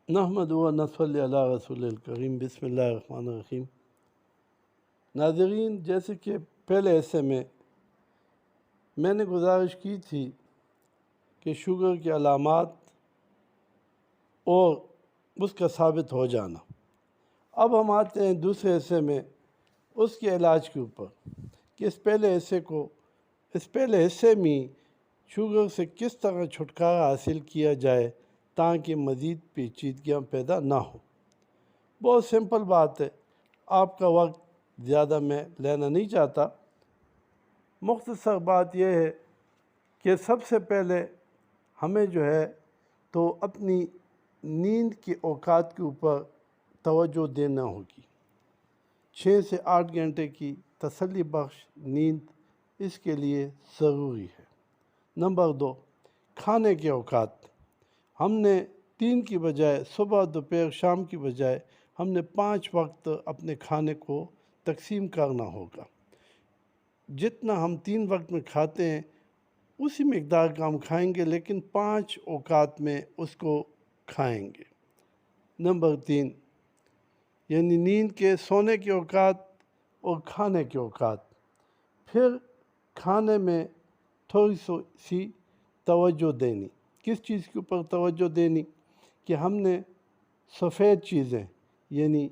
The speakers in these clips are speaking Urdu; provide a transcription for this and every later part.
نحمد و نصلی علی رسول الکریم بسم اللہ الرحمن الرحیم۔ ناظرین، جیسے کہ پہلے حصے میں نے گزارش کی تھی کہ شوگر کی علامات اور اس کا ثابت ہو جانا، اب ہم آتے ہیں دوسرے حصے میں اس کے علاج کے اوپر کہ اس پہلے حصے میں شوگر سے کس طرح چھٹکارا حاصل کیا جائے تاکہ مزید پیچیدگیاں پیدا نہ ہوں۔ بہت سمپل بات ہے، آپ کا وقت زیادہ میں لینا نہیں چاہتا۔ مختصر بات یہ ہے کہ سب سے پہلے ہمیں جو ہے تو اپنی نیند کے اوقات کے اوپر توجہ دینا ہوگی۔ 6 سے 8 گھنٹے کی تسلی بخش نیند اس کے لیے ضروری ہے۔ نمبر 2، کھانے کے اوقات۔ ہم نے 3 کی بجائے صبح، دوپہر، شام کی بجائے ہم نے 5 وقت اپنے کھانے کو تقسیم کرنا ہوگا۔ جتنا ہم 3 وقت میں کھاتے ہیں اسی مقدار کا ہم کھائیں گے، لیکن 5 اوقات میں اس کو کھائیں گے۔ نمبر 3، یعنی نیند کے سونے کے اوقات اور کھانے کے اوقات۔ پھر کھانے میں تھوڑی سی توجہ دینی۔ کس چیز کے اوپر توجہ دینی؟ کہ ہم نے سفید چیزیں یعنی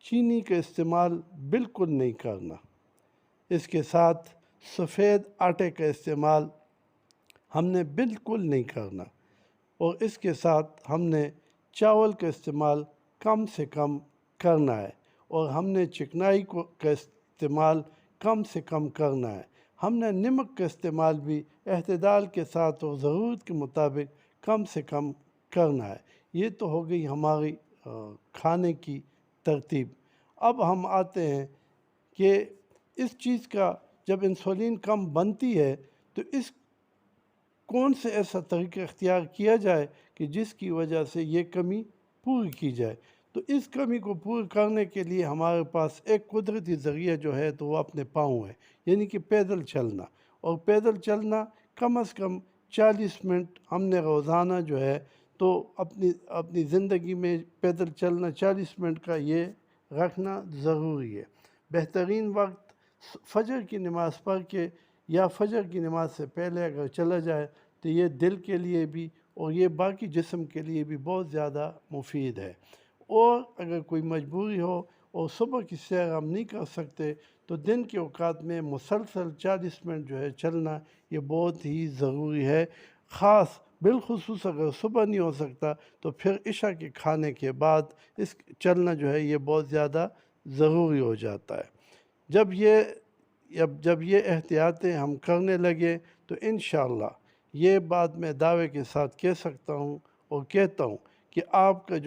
چینی کا استعمال بالکل نہیں کرنا، اس کے ساتھ سفید آٹے کا استعمال ہم نے بالکل نہیں کرنا، اور اس کے ساتھ ہم نے چاول کا استعمال کم سے کم کرنا ہے، اور ہم نے چکنائی کا استعمال کم سے کم کرنا ہے۔ ہم نے نمک کا استعمال بھی اعتدال کے ساتھ اور ضرورت کے مطابق کم سے کم کرنا ہے۔ یہ تو ہو گئی ہماری کھانے کی ترتیب۔ اب ہم آتے ہیں کہ اس چیز کا جب انسولین کم بنتی ہے تو اس کون سے ایسا طریقہ اختیار کیا جائے کہ جس کی وجہ سے یہ کمی پوری کی جائے۔ تو اس کمی کو پورا کرنے کے لیے ہمارے پاس ایک قدرتی ذریعہ جو ہے تو وہ اپنے پاؤں ہے، یعنی کہ پیدل چلنا، اور پیدل چلنا کم از کم 40 منٹ ہم نے روزانہ جو ہے تو اپنی زندگی میں پیدل چلنا 40 منٹ کا یہ رکھنا ضروری ہے۔ بہترین وقت فجر کی نماز پڑھ کے یا فجر کی نماز سے پہلے اگر چلا جائے تو یہ دل کے لیے بھی اور یہ باقی جسم کے لیے بھی بہت زیادہ مفید ہے۔ اور اگر کوئی مجبوری ہو اور صبح کی سیر ہم نہیں کر سکتے تو دن کے اوقات میں مسلسل 40 منٹ جو ہے چلنا یہ بہت ہی ضروری ہے۔ خاص بالخصوص اگر صبح نہیں ہو سکتا تو پھر عشاء کے کھانے کے بعد اس چلنا جو ہے یہ بہت زیادہ ضروری ہو جاتا ہے۔ جب یہ احتیاطیں ہم کرنے لگے تو انشاءاللہ یہ بات میں دعوے کے ساتھ کہہ سکتا ہوں اور کہتا ہوں کہ آپ کا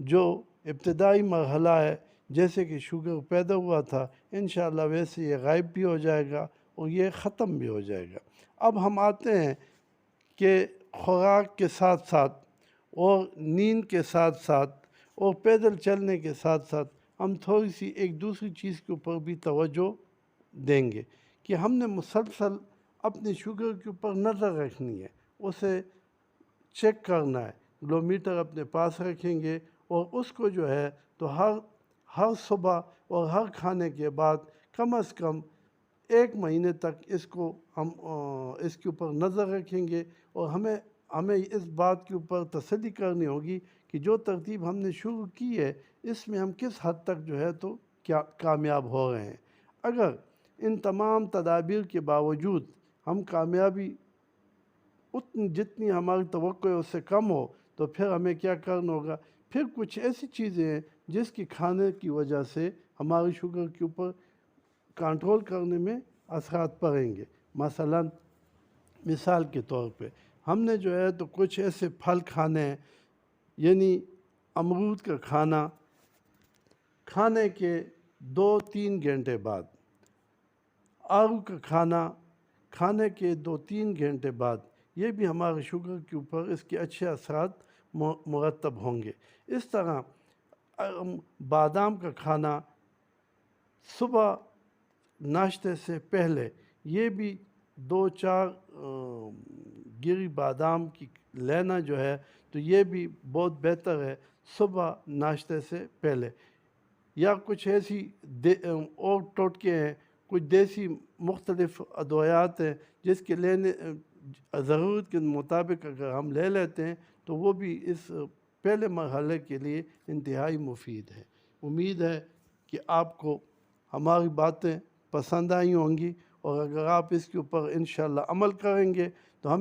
جو ابتدائی مرحلہ ہے، جیسے کہ شوگر پیدا ہوا تھا، انشاءاللہ ویسے یہ غائب بھی ہو جائے گا اور یہ ختم بھی ہو جائے گا۔ اب ہم آتے ہیں کہ خوراک کے ساتھ ساتھ اور نیند کے ساتھ ساتھ اور پیدل چلنے کے ساتھ ساتھ ہم تھوڑی سی ایک دوسری چیز کے اوپر بھی توجہ دیں گے کہ ہم نے مسلسل اپنے شوگر کے اوپر نظر رکھنی ہے، اسے چیک کرنا ہے۔ گلو میٹر اپنے پاس رکھیں گے اور اس کو جو ہے تو ہر صبح اور ہر کھانے کے بعد کم از کم 1 مہینے تک اس کے اوپر نظر رکھیں گے، اور ہمیں اس بات کے اوپر تسلی کرنی ہوگی کہ جو ترتیب ہم نے شروع کی ہے اس میں ہم کس حد تک جو ہے تو کیا کامیاب ہو رہے ہیں۔ اگر ان تمام تدابیر کے باوجود ہم کامیابی جتنی ہماری توقع ہے اس سے کم ہو تو پھر ہمیں کیا کرنا ہوگا؟ پھر کچھ ایسی چیزیں ہیں جس کی کھانے کی وجہ سے ہماری شوگر کے اوپر کنٹرول کرنے میں اثرات پڑیں گے۔ مثال کے طور پہ ہم نے جو ہے تو کچھ ایسے پھل کھانے ہیں، یعنی امرود کا کھانے کے 2-3 گھنٹے بعد، آڑو کا کھانے کے 2-3 گھنٹے بعد، یہ بھی ہمارے شوگر کے اوپر اس کے اچھے اثرات مرتب ہوں گے۔ اس طرح بادام کا کھانا صبح ناشتے سے پہلے، یہ بھی 2-4 گری بادام کی لینا جو ہے تو یہ بھی بہت بہتر ہے صبح ناشتے سے پہلے. یا کچھ ایسی اور ٹوٹکے ہیں، کچھ دیسی مختلف ادویات ہیں جس کے لینے ضرورت کے مطابق اگر ہم لے لیتے ہیں تو وہ بھی اس پہلے مرحلے کے لیے انتہائی مفید ہے. امید ہے کہ آپ کو ہماری باتیں پسند آئی ہوں گی، اور اگر آپ اس کے اوپر انشاءاللہ عمل کریں گے تو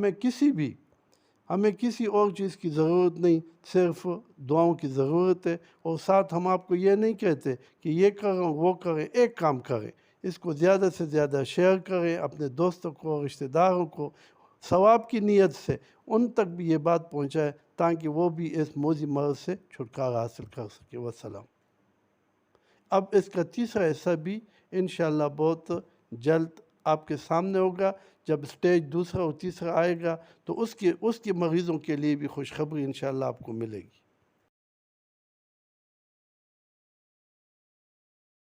ہمیں کسی اور چیز کی ضرورت نہیں، صرف دعاؤں کی ضرورت ہے. اور ساتھ ہم آپ کو یہ نہیں کہتے کہ یہ کریں وہ کریں، ایک کام کریں، اس کو زیادہ سے زیادہ شیئر کریں اپنے دوستوں کو، رشتہ داروں کو، ثواب کی نیت سے ان تک بھی یہ بات پہنچائے تاکہ وہ بھی اس موذی مرض سے چھٹکارا حاصل کر سکے. والسلام. اب اس کا تیسرا حصہ بھی انشاءاللہ بہت جلد آپ کے سامنے ہوگا. جب سٹیج دوسرا اور تیسرا آئے گا تو اس کے مریضوں کے لیے بھی خوشخبری انشاءاللہ آپ کو ملے گی.